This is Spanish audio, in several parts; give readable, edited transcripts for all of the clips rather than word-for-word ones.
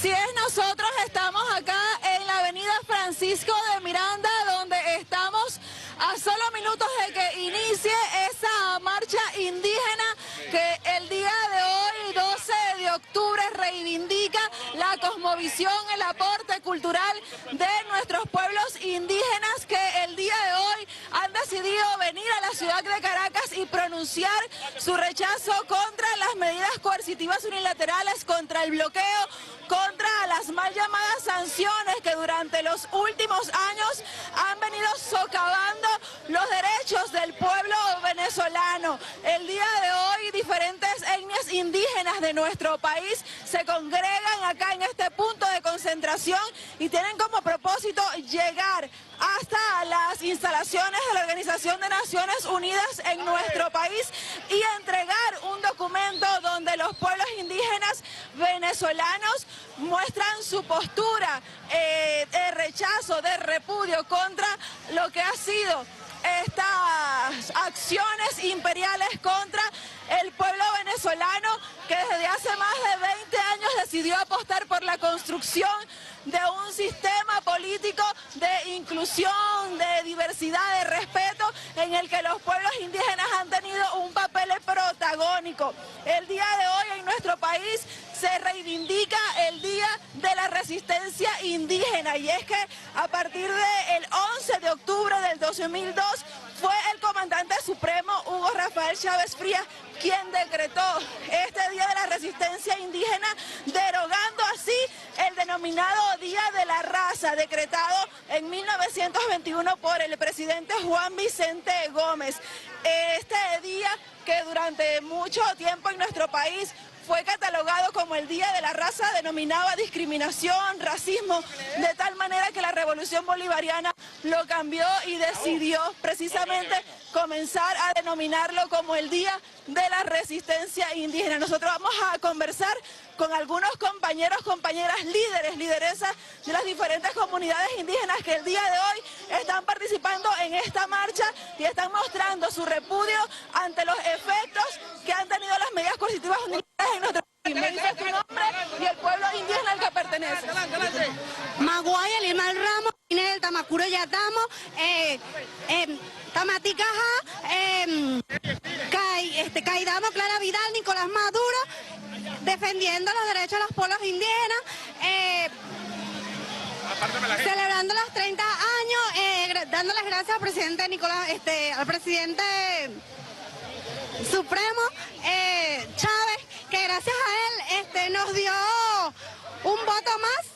Así es, nosotros estamos acá en la avenida Francisco de Miranda, donde estamos a solo minutos de que inicie esa marcha indígena que el día de hoy, 12 de octubre, reivindica la cosmovisión, el aporte cultural de nuestros pueblos indígenas que el día de hoy han decidido venir a la ciudad de Caracas y pronunciar su rechazo contra las medidas coercitivas unilaterales, contra el bloqueo, contra las mal llamadas sanciones que durante los últimos años han venido socavando los derechos del pueblo venezolano. El día de hoy diferentes etnias indígenas de nuestro país se congregan acá en este punto de concentración y tienen como propósito llegar hasta las instalaciones de la Organización de Naciones Unidas en nuestro país y entregar un documento donde los pueblos indígenas venezolanos muestran su postura de rechazo, de repudio contra lo que ha sido estas acciones imperiales contra el pueblo venezolano que desde hace más de 20 años decidió apostar por la construcción de un sistema político de inclusión, de diversidad, de respeto, en el que los pueblos indígenas han tenido un papel protagónico. El día de hoy en nuestro país se reivindica el Día de la Resistencia Indígena, y es que a partir del 11 de octubre del 2002 fue el comandante supremo Hugo Rafael Chávez Frías quien decretó este Día de la Resistencia Indígena, derogando así el denominado Día de la Raza, decretado en 1921 por el presidente Juan Vicente Gómez. Este día que durante mucho tiempo en nuestro país fue catalogado como el Día de la Raza, denominaba discriminación, racismo, de tal manera que la Revolución Bolivariana lo cambió y decidió precisamente comenzar a denominarlo como el Día de la Resistencia Indígena. Nosotros vamos a conversar con algunos compañeros, compañeras, líderes, lideresas de las diferentes comunidades indígenas que el día de hoy están participando en esta marcha y están mostrando su repudio ante los efectos que han tenido las medidas coercitivas unilaterales en nuestro país. Me dice tu nombre y el pueblo indígena al que pertenece. Maguaya, Limal Ramos, Inel, Tamacuro Yatamo, Tamaticaja, Caidamo, Clara Vidal, Nicolás Maduro, defendiendo los derechos de los pueblos indígenas, celebrando los 30 años, dando las gracias al presidente Nicolás, al presidente Supremo Chávez, que gracias a él nos dio un voto más.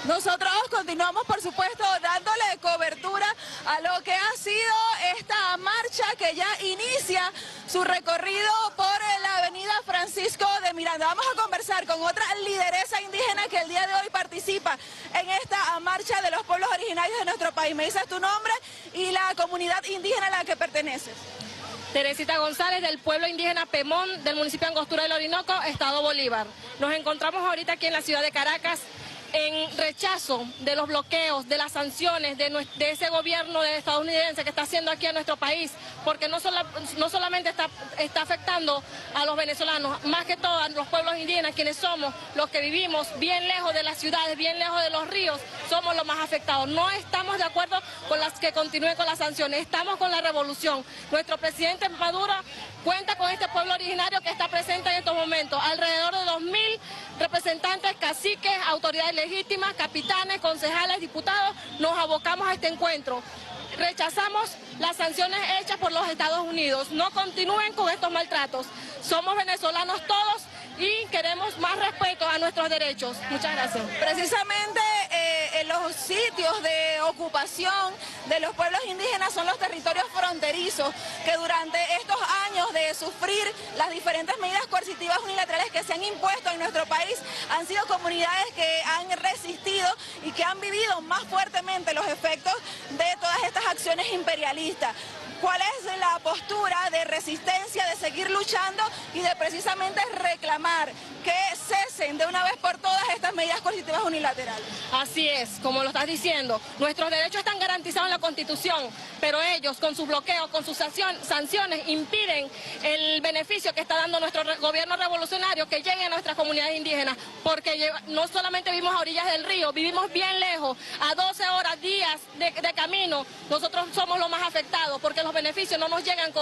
Nosotros continuamos, por supuesto, dándole cobertura a lo que ha sido esta marcha que ya inicia su recorrido por la avenida Francisco de Miranda. Vamos a conversar con otra lideresa indígena que el día de hoy participa en esta marcha de los pueblos originarios de nuestro país. Me dices tu nombre y la comunidad indígena a la que perteneces. Teresita González, del pueblo indígena Pemón, del municipio de Angostura del Orinoco, Estado Bolívar. Nos encontramos ahorita aquí en la ciudad de Caracas en rechazo de los bloqueos, de las sanciones de ese gobierno estadounidense que está haciendo aquí a nuestro país, porque no solamente está afectando a los venezolanos, más que todo a los pueblos indígenas, quienes somos los que vivimos bien lejos de las ciudades, bien lejos de los ríos, somos los más afectados. No estamos de acuerdo con las que continúen con las sanciones, estamos con la revolución. Nuestro presidente Maduro cuenta con este pueblo originario que está presente en estos momentos, alrededor de 2.000 representantes, caciques, autoridades legítimas, capitanes, concejales, diputados. Nos abocamos a este encuentro. Rechazamos las sanciones hechas por los Estados Unidos. No continúen con estos maltratos. Somos venezolanos todos y queremos más respeto a nuestros derechos. Muchas gracias. Precisamente en los sitios de ocupación de los pueblos indígenas son los territorios fronterizos que durante estos años de sufrir las diferentes medidas coercitivas unilaterales que se han impuesto en nuestro país han sido comunidades que han resistido y que han vivido más fuertemente los efectos de todas estas acciones imperialistas. ¿Cuál es la postura de resistencia, de seguir luchando y de precisamente reclamar que cesen de una vez por todas estas medidas coercitivas unilaterales. Así es, como lo estás diciendo, nuestros derechos están garantizados en la Constitución, pero ellos con sus bloqueos, con sus sanciones, impiden el beneficio que está dando nuestro gobierno revolucionario que llegue a nuestras comunidades indígenas, porque no solamente vivimos a orillas del río, vivimos bien lejos, a 12 horas, días de camino. Nosotros somos los más afectados porque los beneficios no nos llegan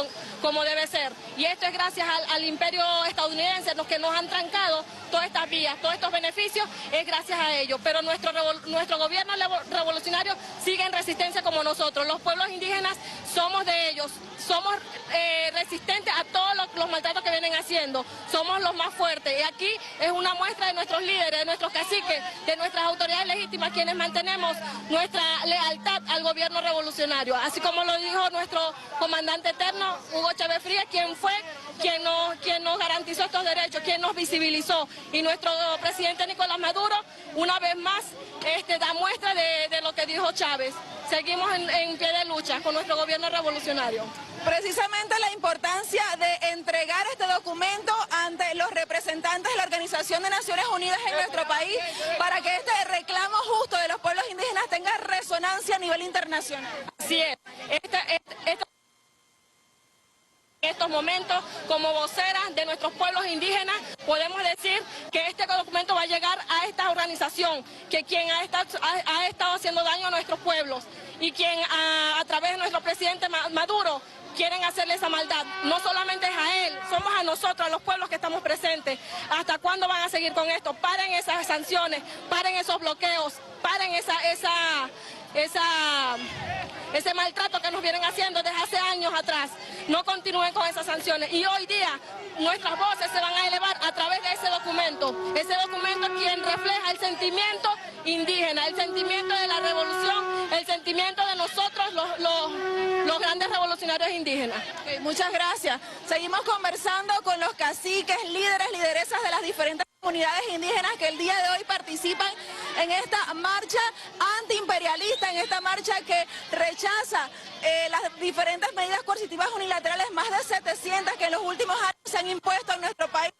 como debe ser. Y esto es gracias al imperio estadounidense, los que nos han trancado todas estas vías, todos estos beneficios, es gracias a ellos. Pero nuestro gobierno revolucionario sigue en resistencia como nosotros. Los pueblos indígenas somos de ellos, somos resistentes a todos los maltratos que vienen haciendo, somos los más fuertes. Y aquí es una muestra de nuestros líderes, de nuestros caciques, de nuestras autoridades legítimas, quienes mantenemos nuestra lealtad al gobierno revolucionario. Así como lo dijo nuestro comandante eterno, Hugo Chávez Frías, quien nos garantizó estos derechos, quien nos visibilizó. Y nuestro presidente Nicolás Maduro, una vez más, da muestra de lo que dijo Chávez. Seguimos en pie de lucha con nuestro gobierno revolucionario. Precisamente la importancia de entregar este documento ante los representantes de la Organización de Naciones Unidas en nuestro país para que este reclamo justo de los pueblos indígenas tenga resonancia a nivel internacional. Así es. En estos momentos, como voceras de nuestros pueblos indígenas, podemos decir que este documento va a llegar a esta organización, que quien ha estado haciendo daño a nuestros pueblos y quien a través de nuestro presidente Maduro quieren hacerle esa maldad. No solamente es a él, somos a nosotros, a los pueblos que estamos presentes. ¿Hasta cuándo van a seguir con esto? Paren esas sanciones, paren esos bloqueos, paren ese maltrato que nos vienen haciendo desde hace años atrás. No continúen con esas sanciones. Y hoy día nuestras voces se van a elevar a través de ese documento. Ese documento quien refleja el sentimiento indígena, el sentimiento de la revolución, el sentimiento de nosotros, los grandes revolucionarios indígenas. Okay, muchas gracias. Seguimos conversando con los caciques, líderes, lideresas de las diferentes comunidades indígenas que el día de hoy participan en esta marcha antiimperialista, en esta marcha que rechaza las diferentes medidas coercitivas unilaterales, más de 700 que en los últimos años se han impuesto en nuestro país,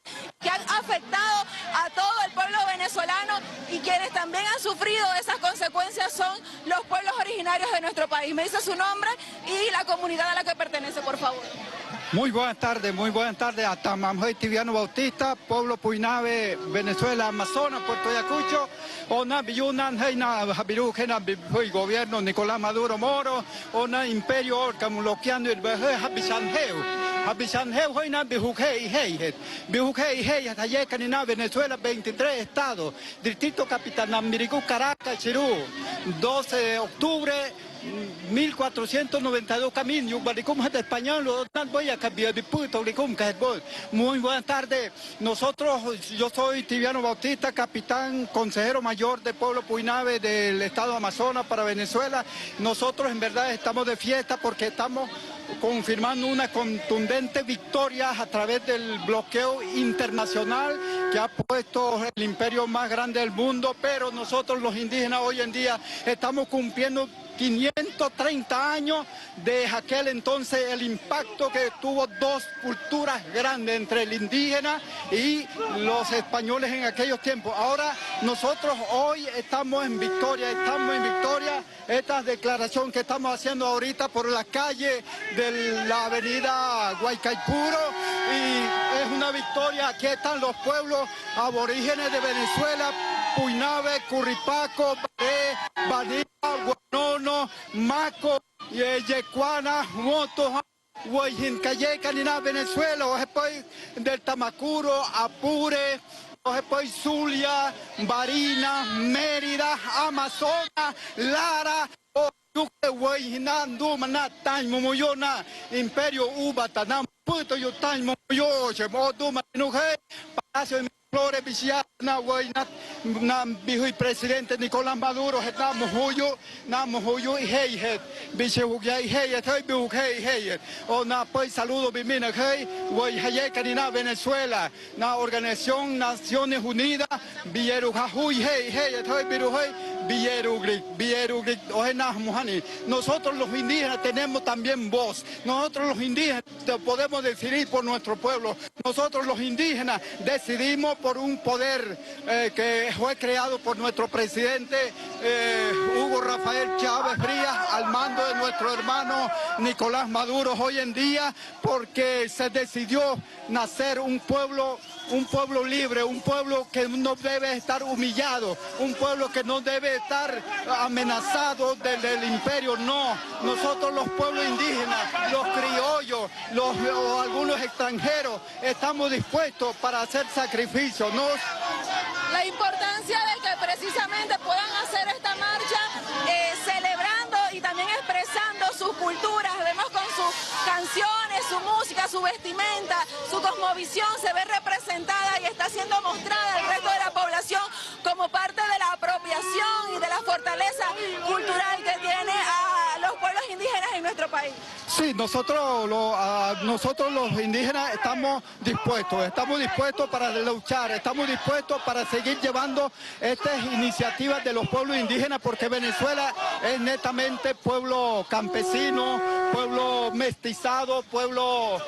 que han afectado a todo el pueblo venezolano, y quienes también han sufrido esas consecuencias son los pueblos originarios de nuestro país. Me dice su nombre y la comunidad a la que pertenece, por favor. Muy buenas tardes a Tamamjoy Tibiano Bautista, pueblo Puinave, Venezuela, Amazonas, Puerto Ayacucho, Ona Biyunan, Heina Jabiru, Gena Bihoy, gobierno Nicolás Maduro Moro, Ona Imperio Orcamuloquiano, el Beje, Habichanjeu, Hoina Bijujei, Heijet, Bijujei, Heijet, Hayecanina, Venezuela, 23 estados, Distrito Capital, Namiricú, Caracas, Chirú, 12 de octubre, 1492 caminos, de español, muy buenas tardes. Yo soy Tibiano Bautista, capitán, consejero mayor del pueblo Puinave del estado de Amazonas para Venezuela. Nosotros en verdad estamos de fiesta porque estamos confirmando una contundente victoria a través del bloqueo internacional que ha puesto el imperio más grande del mundo, pero nosotros los indígenas hoy en día estamos cumpliendo 530 años de aquel entonces, el impacto que tuvo dos culturas grandes entre el indígena y los españoles en aquellos tiempos. Ahora nosotros hoy estamos en victoria, esta declaración que estamos haciendo ahorita por la calle de la avenida Guaycaipuro, y es una victoria. Aquí están los pueblos aborígenes de Venezuela, Puinave, Curripaco, Baré, Baní, Guanono, Maco, Yecuana, Moto, Huayincayeca, Nina, Venezuela, después del Tamacuro, Apure, después Zulia, Barinas, Mérida, Amazonas, Lara, Imperio Ubatanam, Puto Yutan, Moyo, Chemoduma, Palacio de Flores, Viciana, Nam Bihui, presidente Nicolás Maduro, Namo Huyo y Heijet, Bicheuya y Heijet, Heijet, o na pues saludo Bimina Hei, Hayecanina, Venezuela, na Organización Naciones Unidas, Villerujajuy, Heijet, Nosotros los indígenas tenemos también voz. Nosotros los indígenas podemos decidir por nuestro pueblo. Nosotros los indígenas decidimos por un poder que fue creado por nuestro presidente Hugo Rafael Chávez Frías al mando de nuestro hermano Nicolás Maduro hoy en día, porque se decidió nacer un pueblo libre, un pueblo que no debe estar humillado, un pueblo que no debe estar amenazado del imperio. No, nosotros los pueblos indígenas, los criollos, o algunos extranjeros, estamos dispuestos para hacer sacrificios. La importancia de que precisamente puedan hacer esta marcha celebrando y también expresando sus culturas. Vemos con sus canciones, su música, su vestimenta, su cosmovisión se ve representada y está siendo mostrada al resto de la población como parte de la apropiación y de la fortaleza cultural que tiene a los pueblos indígenas en nuestro país. Sí, nosotros los indígenas estamos dispuestos para luchar, estamos dispuestos para seguir llevando estas iniciativas de los pueblos indígenas, porque Venezuela es netamente pueblo campesino, pueblo mestizado, pueblo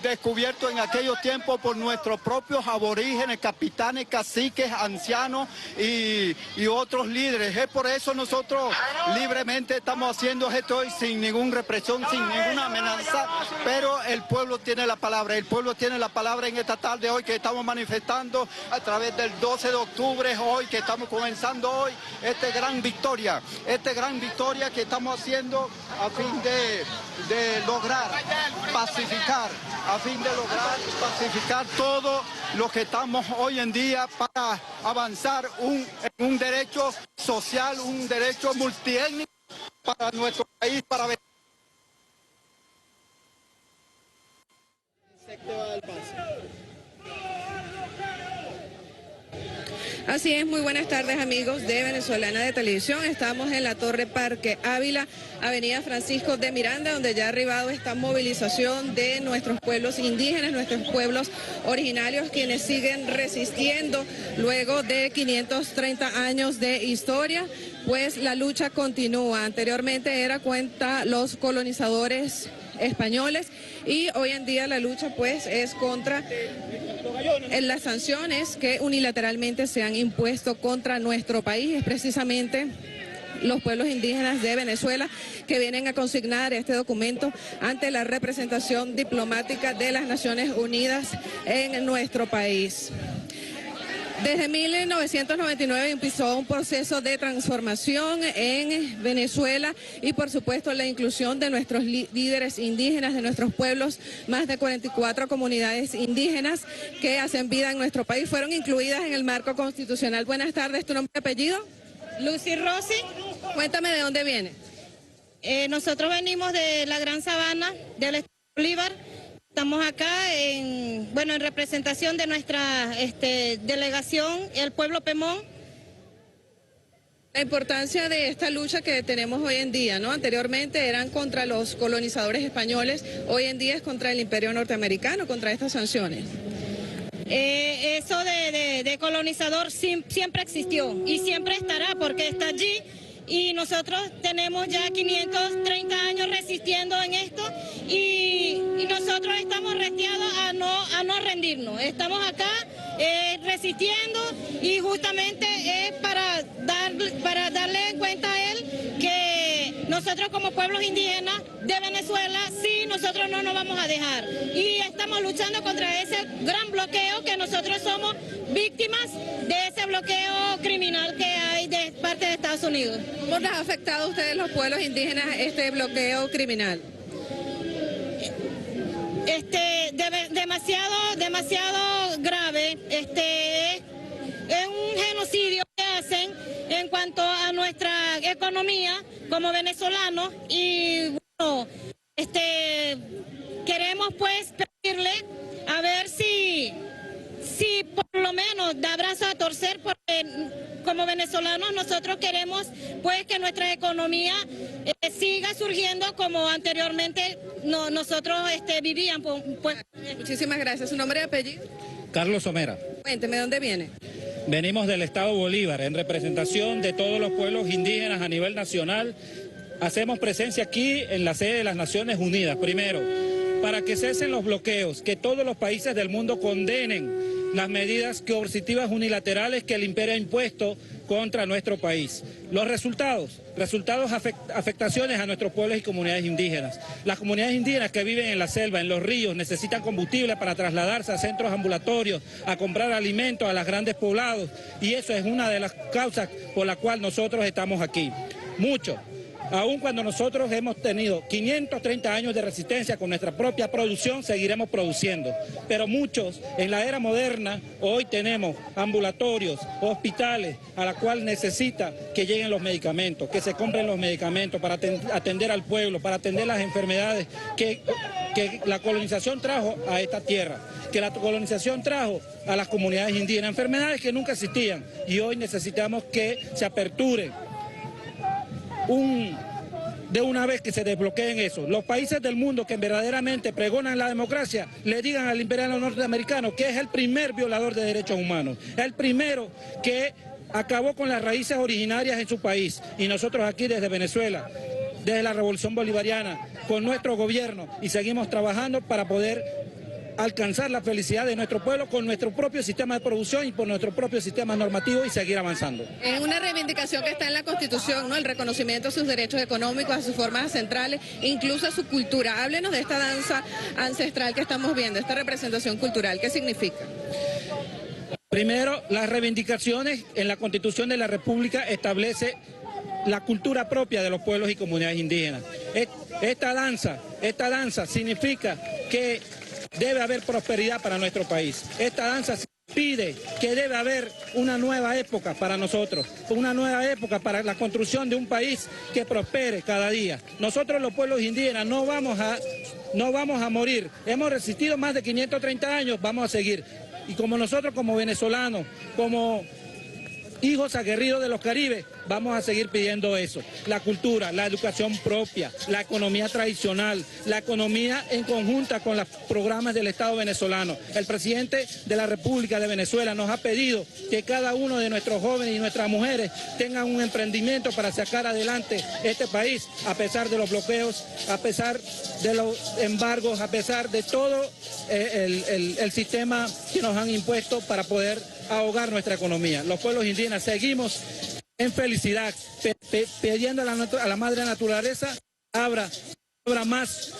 descubierto en aquellos tiempos por nuestros propios aborígenes, capitanes, caciques, ancianos y otros líderes. Es por eso nosotros libremente estamos haciendo esto hoy sin ninguna represión, sin ninguna amenaza, pero el pueblo tiene la palabra, en esta tarde hoy que estamos manifestando a través del 12 de octubre, hoy que estamos comenzando hoy esta gran victoria que estamos haciendo a fin de lograr pacificar, todo lo que estamos hoy en día para avanzar en un derecho social, un derecho multiétnico para nuestro país, para Venezuela. Así es, muy buenas tardes amigos de Venezolana de Televisión. Estamos en la Torre Parque Ávila, Avenida Francisco de Miranda, donde ya ha arribado esta movilización de nuestros pueblos indígenas, nuestros pueblos originarios, quienes siguen resistiendo luego de 530 años de historia. Pues la lucha continúa. Anteriormente era contra los colonizadores españoles y hoy en día la lucha pues es contra las sanciones que unilateralmente se han impuesto contra nuestro país. Es precisamente los pueblos indígenas de Venezuela que vienen a consignar este documento ante la representación diplomática de las Naciones Unidas en nuestro país. Desde 1999 empezó un proceso de transformación en Venezuela y por supuesto la inclusión de nuestros líderes indígenas, de nuestros pueblos. Más de 44 comunidades indígenas que hacen vida en nuestro país fueron incluidas en el marco constitucional. Buenas tardes, ¿tu nombre y apellido? Lucy Rossi. Cuéntame de dónde viene. Nosotros venimos de la Gran Sabana, del estado de Bolívar. Estamos acá en representación de nuestra delegación, el pueblo Pemón. La importancia de esta lucha que tenemos hoy en día, ¿no? Anteriormente eran contra los colonizadores españoles, hoy en día es contra el imperio norteamericano, contra estas sanciones. Eso de colonizador siempre existió y siempre estará porque está allí. Y nosotros tenemos ya 530 años resistiendo en esto y nosotros estamos restiados a no rendirnos. Estamos acá resistiendo y justamente es para darle cuenta a él que nosotros como pueblos indígenas de Venezuela, sí, nosotros no nos vamos a dejar. Y estamos luchando contra ese gran bloqueo que nosotros somos víctimas de ese bloqueo criminal que hay de parte de Estados Unidos. ¿Cómo les ha afectado a ustedes los pueblos indígenas este bloqueo criminal? Demasiado grave. Es un genocidio que hacen en cuanto a nuestra economía como venezolanos y bueno, queremos pues pedirle a ver si por lo menos da brazo a torcer, porque como venezolanos nosotros queremos pues que nuestra economía siga surgiendo como anteriormente nosotros vivíamos. Pues. Muchísimas gracias. ¿Su nombre y apellido? Carlos Somera. Cuénteme, ¿de dónde viene? Venimos del Estado Bolívar en representación de todos los pueblos indígenas a nivel nacional. Hacemos presencia aquí en la sede de las Naciones Unidas, primero, para que cesen los bloqueos, que todos los países del mundo condenen las medidas coercitivas unilaterales que el imperio ha impuesto contra nuestro país. Los resultados, afectaciones a nuestros pueblos y comunidades indígenas. Las comunidades indígenas que viven en la selva, en los ríos, necesitan combustible para trasladarse a centros ambulatorios, a comprar alimentos a los grandes poblados, y eso es una de las causas por la cual nosotros estamos aquí. Mucho. Aun cuando nosotros hemos tenido 530 años de resistencia con nuestra propia producción, seguiremos produciendo. Pero muchos, en la era moderna, hoy tenemos ambulatorios, hospitales, a la cual necesita que lleguen los medicamentos, que se compren los medicamentos para atender al pueblo, para atender las enfermedades que la colonización trajo a esta tierra, que la colonización trajo a las comunidades indígenas, enfermedades que nunca existían, y hoy necesitamos que se aperture de una vez que se desbloqueen eso. Los países del mundo que verdaderamente pregonan la democracia le digan al imperial norteamericano que es el primer violador de derechos humanos, el primero que acabó con las raíces originarias en su país. Y nosotros aquí desde Venezuela, desde la Revolución Bolivariana, con nuestro gobierno, y seguimos trabajando para poder alcanzar la felicidad de nuestro pueblo con nuestro propio sistema de producción y por nuestro propio sistema normativo, y seguir avanzando. Es una reivindicación que está en la Constitución, ¿no? El reconocimiento a sus derechos económicos, a sus formas centrales, incluso a su cultura. Háblenos de esta danza ancestral que estamos viendo, esta representación cultural. ¿Qué significa? Primero, las reivindicaciones en la Constitución de la República establece la cultura propia de los pueblos y comunidades indígenas. Esta danza significa que debe haber prosperidad para nuestro país. Esta danza pide que debe haber una nueva época para nosotros, una nueva época para la construcción de un país que prospere cada día. Nosotros los pueblos indígenas no vamos a morir. Hemos resistido más de 530 años, vamos a seguir. Y como nosotros como venezolanos, como hijos aguerridos de los Caribes, vamos a seguir pidiendo eso. La cultura, la educación propia, la economía tradicional, la economía en conjunta con los programas del Estado venezolano. El presidente de la República de Venezuela nos ha pedido que cada uno de nuestros jóvenes y nuestras mujeres tengan un emprendimiento para sacar adelante este país, a pesar de los bloqueos, a pesar de los embargos, a pesar de todo el sistema que nos han impuesto para poder ahogar nuestra economía. Los pueblos indígenas seguimos en felicidad, pidiendo a la madre naturaleza abra más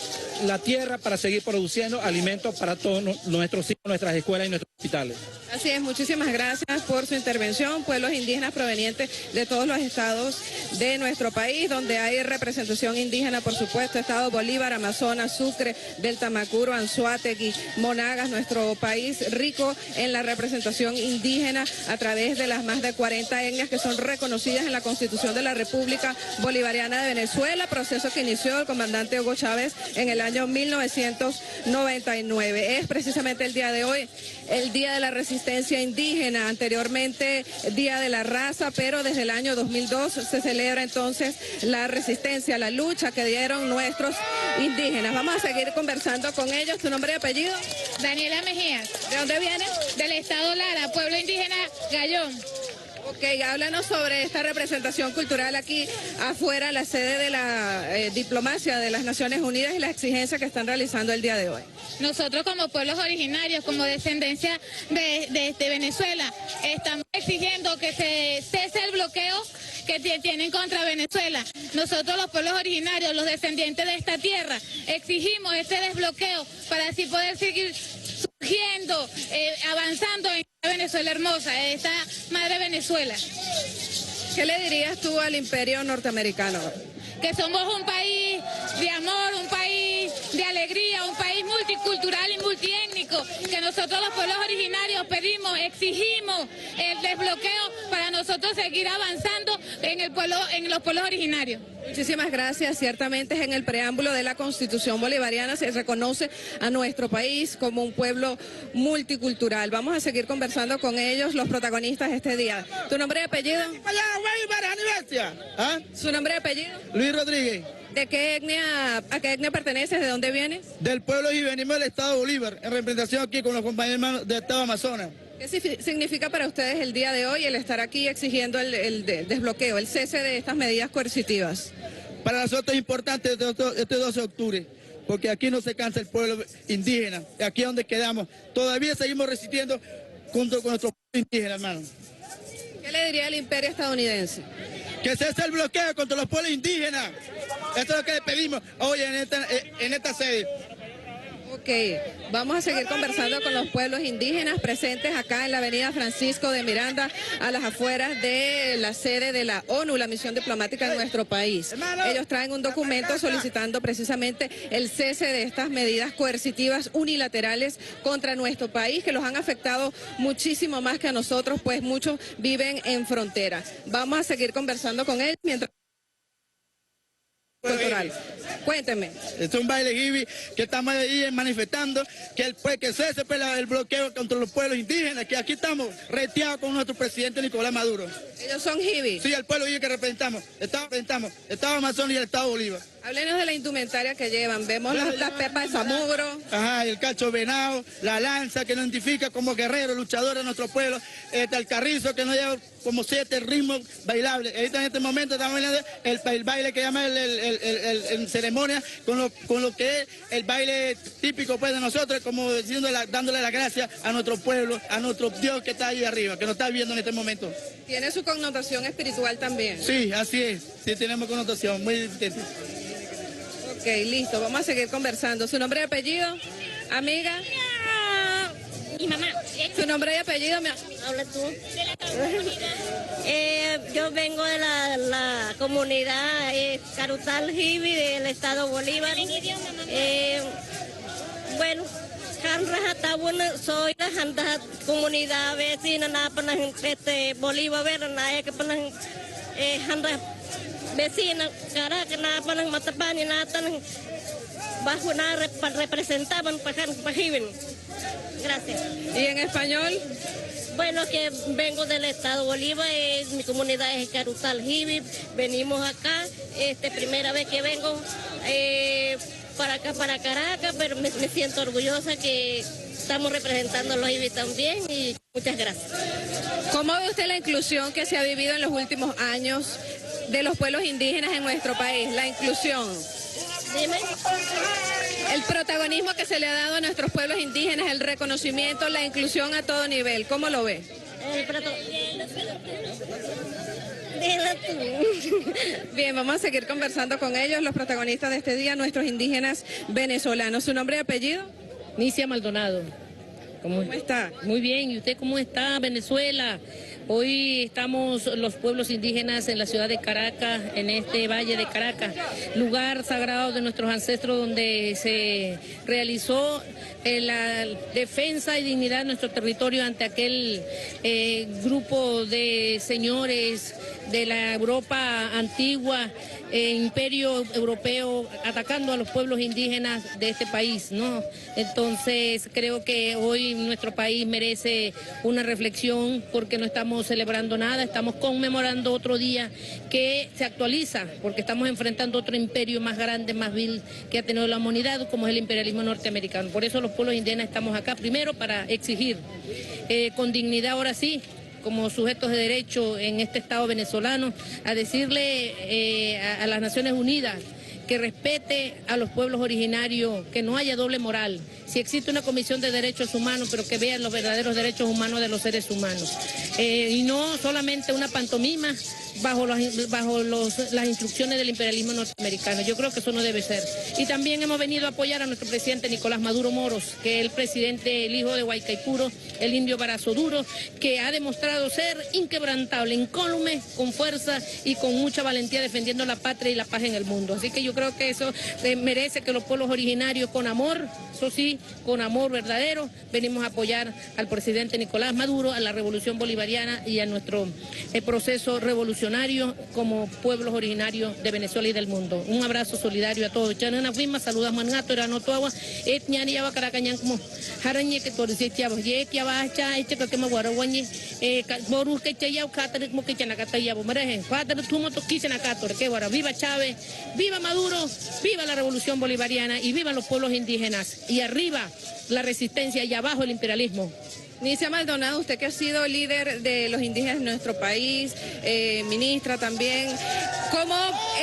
la tierra para seguir produciendo alimentos para todos nuestros hijos, nuestras escuelas y nuestros hospitales. Así es, muchísimas gracias por su intervención. Pueblos indígenas provenientes de todos los estados de nuestro país, donde hay representación indígena, por supuesto, Estado Bolívar, Amazonas, Sucre, Delta Macuro, Anzoátegui, Monagas, nuestro país rico en la representación indígena a través de las más de 40 etnias que son reconocidas en la Constitución de la República Bolivariana de Venezuela, proceso que inició el comandante Hugo Chávez en el año 1999. Es precisamente el día de hoy el Día de la Resistencia Indígena, anteriormente Día de la Raza, pero desde el año 2002 se celebra entonces la resistencia, la lucha que dieron nuestros indígenas. Vamos a seguir conversando con ellos. ¿Tu nombre y apellido? Daniela Mejías. ¿De dónde vienes? Del estado Lara, pueblo indígena Gallón. Ok, háblanos sobre esta representación cultural aquí afuera, la sede de la diplomacia de las Naciones Unidas, y las exigencias que están realizando el día de hoy. Nosotros como pueblos originarios, como descendencia de Venezuela, estamos exigiendo que se cese el bloqueo que tienen contra Venezuela. Nosotros los pueblos originarios, los descendientes de esta tierra, exigimos ese desbloqueo para así poder seguir surgiendo, avanzando en Venezuela hermosa, esta madre Venezuela. ¿Qué le dirías tú al imperio norteamericano? Que somos un país de amor, un país de alegría, un país multicultural y multiétnico, que nosotros los pueblos originarios pedimos, exigimos el desbloqueo para nosotros seguir avanzando en los pueblos originarios. Muchísimas gracias. Ciertamente es en el preámbulo de la Constitución bolivariana se reconoce a nuestro país como un pueblo multicultural. Vamos a seguir conversando con ellos, los protagonistas este día. ¿Tu nombre y apellido? ¿Ah? ¿Su nombre y apellido? Luis Rodríguez. ¿De qué etnia, a qué etnia perteneces? ¿De dónde vienes? Del pueblo y venimos del estado Bolívar, en representación aquí con los compañeros del estado Amazonas. ¿Qué significa para ustedes el día de hoy el estar aquí exigiendo el desbloqueo, el cese de estas medidas coercitivas? Para nosotros es importante este 12 de octubre, porque aquí no se cansa el pueblo indígena, aquí es donde quedamos. Todavía seguimos resistiendo junto con nuestros pueblos indígenas, hermano. ¿Qué le diría al imperio estadounidense? Que cese el bloqueo contra los pueblos indígenas. Esto es lo que le pedimos hoy en esta sede. Ok, vamos a seguir conversando con los pueblos indígenas presentes acá en la avenida Francisco de Miranda, a las afueras de la sede de la ONU, la misión diplomática en nuestro país. Ellos traen un documento solicitando precisamente el cese de estas medidas coercitivas unilaterales contra nuestro país, que los han afectado muchísimo más que a nosotros, pues muchos viven en frontera. Vamos a seguir conversando con él mientras... Cultural. Cuénteme. Es un baile hippie que estamos ahí manifestando que cese el bloqueo contra los pueblos indígenas, que aquí estamos reteados con nuestro presidente Nicolás Maduro. ¿Ellos son hippie? Sí, el pueblo hippie que representamos, Estado Amazonas y el Estado Bolívar. Háblenos de la indumentaria que llevan. Vemos las pepas de zamugro. Ajá, el cacho venado, la lanza que nos identifica como guerreros, luchadores de nuestro pueblo, el carrizo que nos lleva como 7 ritmos bailables. Ahorita en este momento estamos bailando el baile que llama en ceremonia con lo que es el baile típico pues de nosotros, como dándole las gracias a nuestro pueblo, a nuestro Dios que está ahí arriba, que nos está viendo en este momento. Tiene su connotación espiritual también. Sí, así es. Sí, tenemos connotación muy intensa. Ok, listo. Vamos a seguir conversando. ¿Su nombre y apellido, amiga? Mi mamá. ¿Su nombre y apellido? Habla tú. Yo vengo de la comunidad Carutal Hibi del estado Bolívar. Bueno, soy de la comunidad vecina Bolívar, que vecina, Caracas, Matapani, bajo representaban para Gracias. ¿Y en español? Bueno, que vengo del estado Bolívar, mi comunidad es Carutal Hibi, venimos acá, primera vez que vengo para acá, para Caracas, pero me siento orgullosa que estamos representando a los Hibi también y muchas gracias. ¿Cómo ve usted la inclusión que se ha vivido en los últimos años de los pueblos indígenas en nuestro país? La inclusión. Dime. El protagonismo que se le ha dado a nuestros pueblos indígenas, el reconocimiento, la inclusión a todo nivel. ¿Cómo lo ve? Bien, vamos a seguir conversando con ellos, los protagonistas de este día, nuestros indígenas venezolanos. ¿Su nombre y apellido? Nicia Maldonado. ¿Cómo está? Muy bien, ¿y usted cómo está, Venezuela? Hoy estamos los pueblos indígenas en la ciudad de Caracas, en este valle de Caracas, lugar sagrado de nuestros ancestros donde se realizó la defensa y dignidad de nuestro territorio ante aquel grupo de señores de la Europa antigua, imperio europeo, atacando a los pueblos indígenas de este país, ¿no? Entonces creo que hoy nuestro país merece una reflexión porque no estamos celebrando nada, estamos conmemorando otro día que se actualiza porque estamos enfrentando otro imperio más grande, más vil que ha tenido la humanidad, como es el imperialismo norteamericano. Por eso los pueblos indígenas estamos acá primero para exigir con dignidad, ahora sí, como sujetos de derecho en este Estado venezolano, a decirle a las Naciones Unidas que respete a los pueblos originarios, que no haya doble moral. Si existe una comisión de derechos humanos, pero que vean los verdaderos derechos humanos de los seres humanos. Y no solamente una pantomima bajo las instrucciones del imperialismo norteamericano. Yo creo que eso no debe ser. Y también hemos venido a apoyar a nuestro presidente Nicolás Maduro Moros, que es el presidente, el hijo de Guaycaipuro, el indio Barazo Duro, que ha demostrado ser inquebrantable, incólume, con fuerza y con mucha valentía defendiendo la patria y la paz en el mundo. Así que yo creo que eso merece que los pueblos originarios con amor, eso sí, con amor verdadero, venimos a apoyar al presidente Nicolás Maduro, a la revolución bolivariana y a nuestro proceso revolucionario como pueblos originarios de Venezuela y del mundo. Un abrazo solidario a todos. Chanana Fuima, saludas Mangato, Erano Tuagua, Etniani Yaba Caracañan como Jarañe que Toriciaba, Yekia Bacha, Echekama Guaraguañe, Borus que Chayao Catar, Moquechanacata Yabo Mareje, Father Tumoto Kichanacator, que Guara, viva Chávez, viva Maduro, viva la revolución bolivariana y viva los pueblos indígenas. Y arriba la resistencia y abajo el imperialismo. Nicia Maldonado, usted que ha sido líder de los indígenas en nuestro país, ministra también, ¿cómo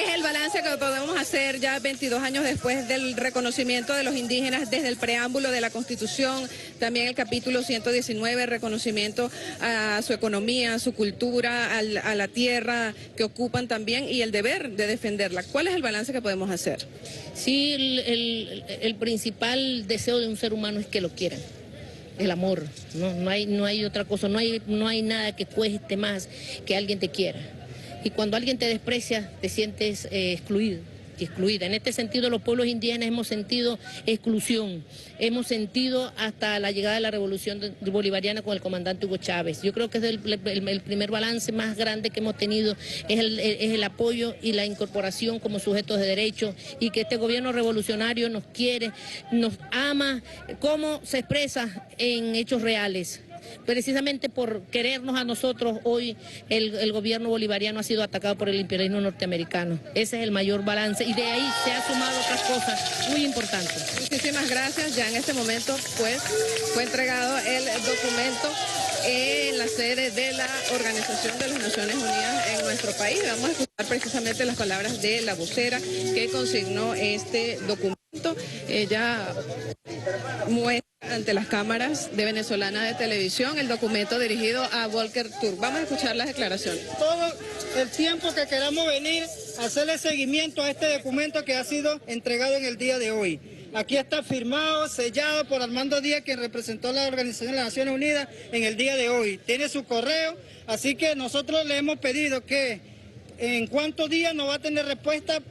es el balance que podemos hacer ya 22 años después del reconocimiento de los indígenas desde el preámbulo de la Constitución, también el capítulo 119, reconocimiento a su economía, a su cultura, a la tierra que ocupan también y el deber de defenderla? ¿Cuál es el balance que podemos hacer? Sí, el principal deseo de un ser humano es que lo quieran. El amor, no hay otra cosa, no hay nada que cueste más que alguien te quiera. Y cuando alguien te desprecia, te sientes excluido. Excluida. En este sentido, los pueblos indígenas hemos sentido exclusión, hemos sentido hasta la llegada de la revolución bolivariana con el comandante Hugo Chávez. Yo creo que es el primer balance más grande que hemos tenido, es el apoyo y la incorporación como sujetos de derecho, y que este gobierno revolucionario nos quiere, nos ama, cómo se expresa en hechos reales. Precisamente por querernos a nosotros, hoy el gobierno bolivariano ha sido atacado por el imperialismo norteamericano. Ese es el mayor balance, y de ahí se ha sumado otras cosas muy importantes. Muchísimas gracias. Ya en este momento pues fue entregado el documento en la sede de la Organización de las Naciones Unidas en nuestro país. Vamos a escuchar precisamente las palabras de la vocera que consignó este documento. Ella muestra ante las cámaras de Venezolana de Televisión el documento dirigido a Volker Turk. Vamos a escuchar las declaraciones. Todo el tiempo que queramos venir a hacerle seguimiento a este documento que ha sido entregado en el día de hoy. Aquí está firmado, sellado por Armando Díaz, quien representó a la Organización de las Naciones Unidas en el día de hoy. Tiene su correo, así que nosotros le hemos pedido que en cuántos días nos va a tener respuesta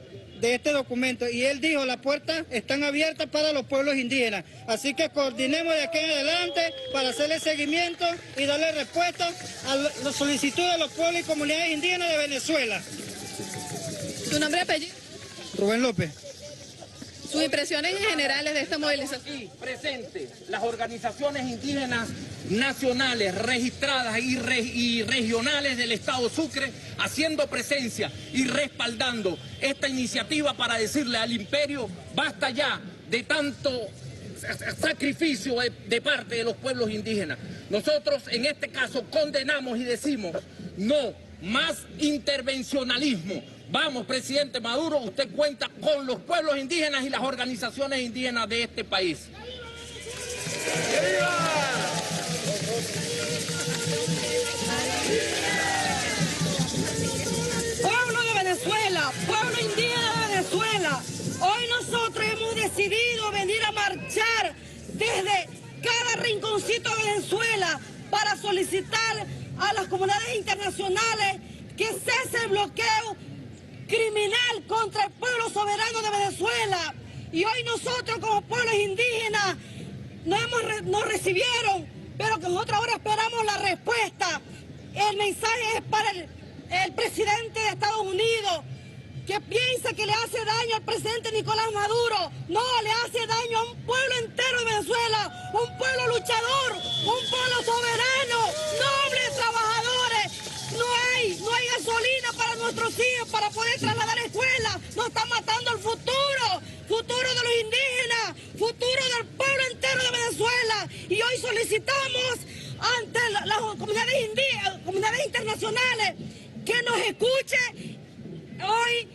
de este documento, y él dijo: las puertas están abiertas para los pueblos indígenas, así que coordinemos de aquí en adelante para hacerle seguimiento y darle respuesta a la solicitud de los pueblos y comunidades indígenas de Venezuela. ¿Su nombre y apellido? Rubén López. Sus impresiones generales de esta movilización. Aquí presentes las organizaciones indígenas nacionales registradas y regionales del Estado Sucre, haciendo presencia y respaldando esta iniciativa para decirle al imperio: basta ya de tanto sacrificio de parte de los pueblos indígenas. Nosotros en este caso condenamos y decimos: no más intervencionalismo. Vamos, presidente Maduro, usted cuenta con los pueblos indígenas y las organizaciones indígenas de este país. Pueblo de Venezuela, pueblo indígena de Venezuela, hoy nosotros hemos decidido venir a marchar desde cada rinconcito de Venezuela para solicitar a las comunidades internacionales que cese el bloqueo criminal contra el pueblo soberano de Venezuela. Y hoy nosotros como pueblos indígenas nos recibieron, pero que nosotros ahora esperamos la respuesta. El mensaje es para el presidente de Estados Unidos, que piensa que le hace daño al presidente Nicolás Maduro. No, le hace daño a un pueblo entero de Venezuela, un pueblo luchador, un pueblo soberano, nobles, trabajadores. No hay gasolina para nuestros hijos para poder trasladar a escuelas. Nos están matando el futuro de los indígenas, futuro del pueblo entero de Venezuela. Y hoy solicitamos ante las comunidades internacionales que nos escuche hoy,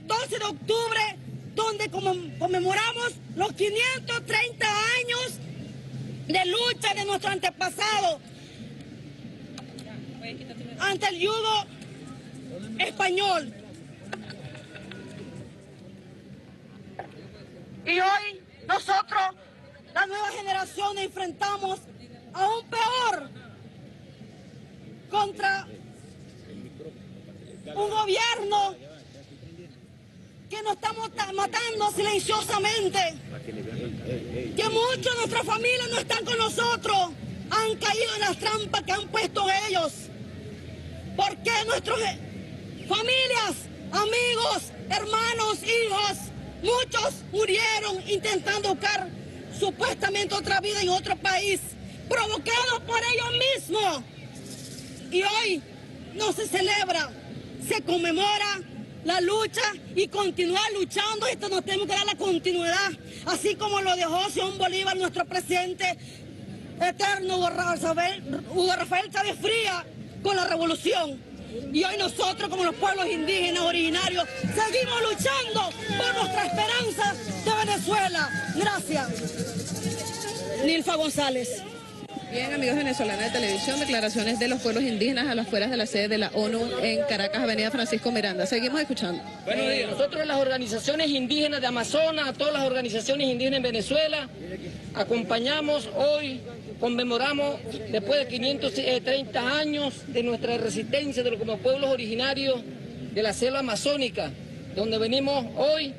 12 de octubre, donde conmemoramos los 530 años de lucha de nuestro antepasado ante el yugo español. Y hoy nosotros, la nueva generación, enfrentamos aún peor contra un gobierno que nos está matando silenciosamente, que muchos de nuestras familias no están con nosotros, han caído en las trampas que han puesto ellos. Porque nuestras familias, amigos, hermanos, hijos, muchos murieron intentando buscar supuestamente otra vida en otro país, provocados por ellos mismos. Y hoy no se celebra, se conmemora la lucha y continuar luchando. Esto nos tenemos que dar la continuidad, así como lo dejó Simón Bolívar, nuestro presidente eterno Hugo Rafael Chávez Frías con la revolución. Y hoy nosotros, como los pueblos indígenas originarios, seguimos luchando por nuestra esperanza de Venezuela. Gracias. Nilfa González. Bien, amigos venezolanos de televisión, declaraciones de los pueblos indígenas a las afueras de la sede de la ONU en Caracas, Avenida Francisco Miranda. Seguimos escuchando. Buenos días. Nosotros, las organizaciones indígenas de Amazonas, a todas las organizaciones indígenas en Venezuela, acompañamos hoy, conmemoramos después de 530 años de nuestra resistencia de los como pueblos originarios de la selva amazónica, donde venimos hoy.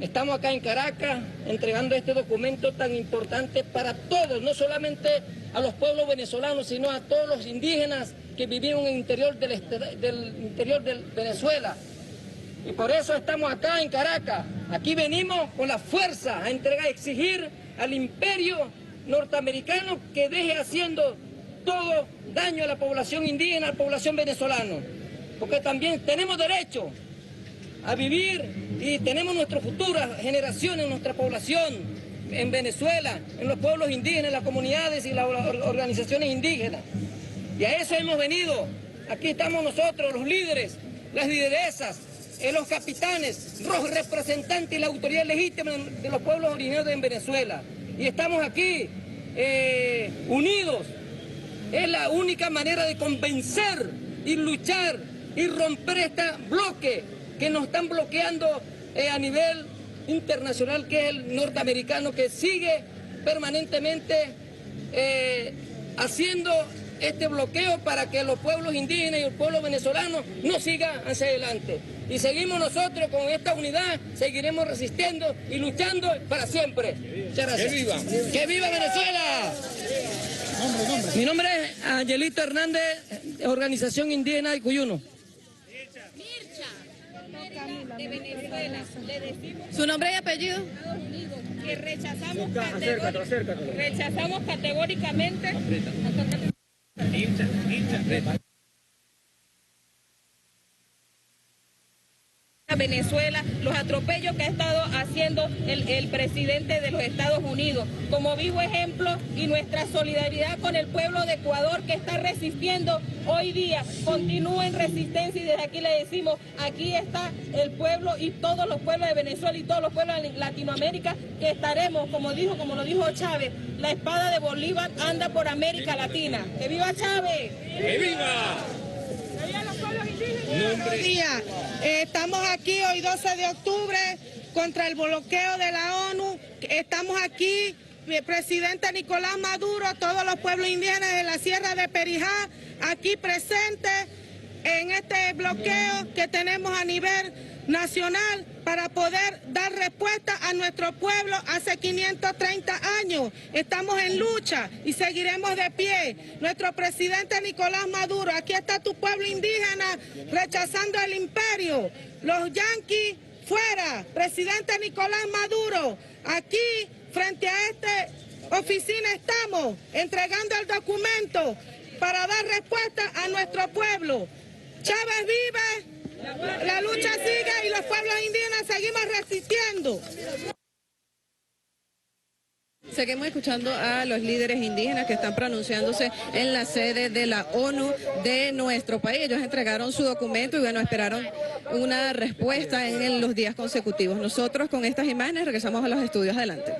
Estamos acá en Caracas entregando este documento tan importante para todos, no solamente a los pueblos venezolanos, sino a todos los indígenas que vivieron en el interior del Venezuela. Y por eso estamos acá en Caracas. Aquí venimos con la fuerza a exigir al imperio norteamericano que deje haciendo todo daño a la población indígena, a la población venezolana. Porque también tenemos derecho a vivir y tenemos nuestras futuras generaciones, nuestra población en Venezuela, en los pueblos indígenas, en las comunidades y las organizaciones indígenas. Y a eso hemos venido. Aquí estamos nosotros, los líderes, las lideresas, los capitanes, los representantes y la autoridad legítima de los pueblos originarios en Venezuela. Y estamos aquí unidos. Es la única manera de convencer y luchar y romper este bloque que nos están bloqueando a nivel internacional, que es el norteamericano, que sigue permanentemente haciendo este bloqueo para que los pueblos indígenas y el pueblo venezolano no sigan hacia adelante. Y seguimos nosotros con esta unidad, seguiremos resistiendo y luchando para siempre. Muchas gracias. ¡Que viva! ¡Que viva Venezuela! Mi nombre es Angelito Hernández, Organización Indígena de Cuyuno. De Venezuela, le decimos ¿Su nombre y apellido? que rechazamos categóricamente a Venezuela los atropellos que ha estado haciendo el presidente de los Estados Unidos, como vivo ejemplo, y nuestra solidaridad con el pueblo de Ecuador que está resistiendo hoy día, continúa en resistencia, y desde aquí le decimos, aquí está el pueblo y todos los pueblos de Venezuela y todos los pueblos de Latinoamérica que estaremos, como lo dijo Chávez, la espada de Bolívar anda por América Latina. ¡Que viva Chávez! ¡Que viva! Buenos días. Estamos aquí hoy 12 de octubre contra el bloqueo de la ONU. Estamos aquí, el presidente Nicolás Maduro, todos los pueblos indígenas de la Sierra de Perijá, aquí presentes en este bloqueo que tenemos a nivel nacional para poder dar respuesta a nuestro pueblo hace 530 años. Estamos en lucha y seguiremos de pie. Nuestro presidente Nicolás Maduro, aquí está tu pueblo indígena rechazando el imperio. Los yanquis fuera. Presidente Nicolás Maduro, aquí frente a esta oficina estamos entregando el documento para dar respuesta a nuestro pueblo. Chávez vive. La lucha sigue y los pueblos indígenas seguimos resistiendo. Seguimos escuchando a los líderes indígenas que están pronunciándose en la sede de la ONU de nuestro país. Ellos entregaron su documento y bueno, esperaron una respuesta en los días consecutivos. Nosotros con estas imágenes regresamos a los estudios. Adelante.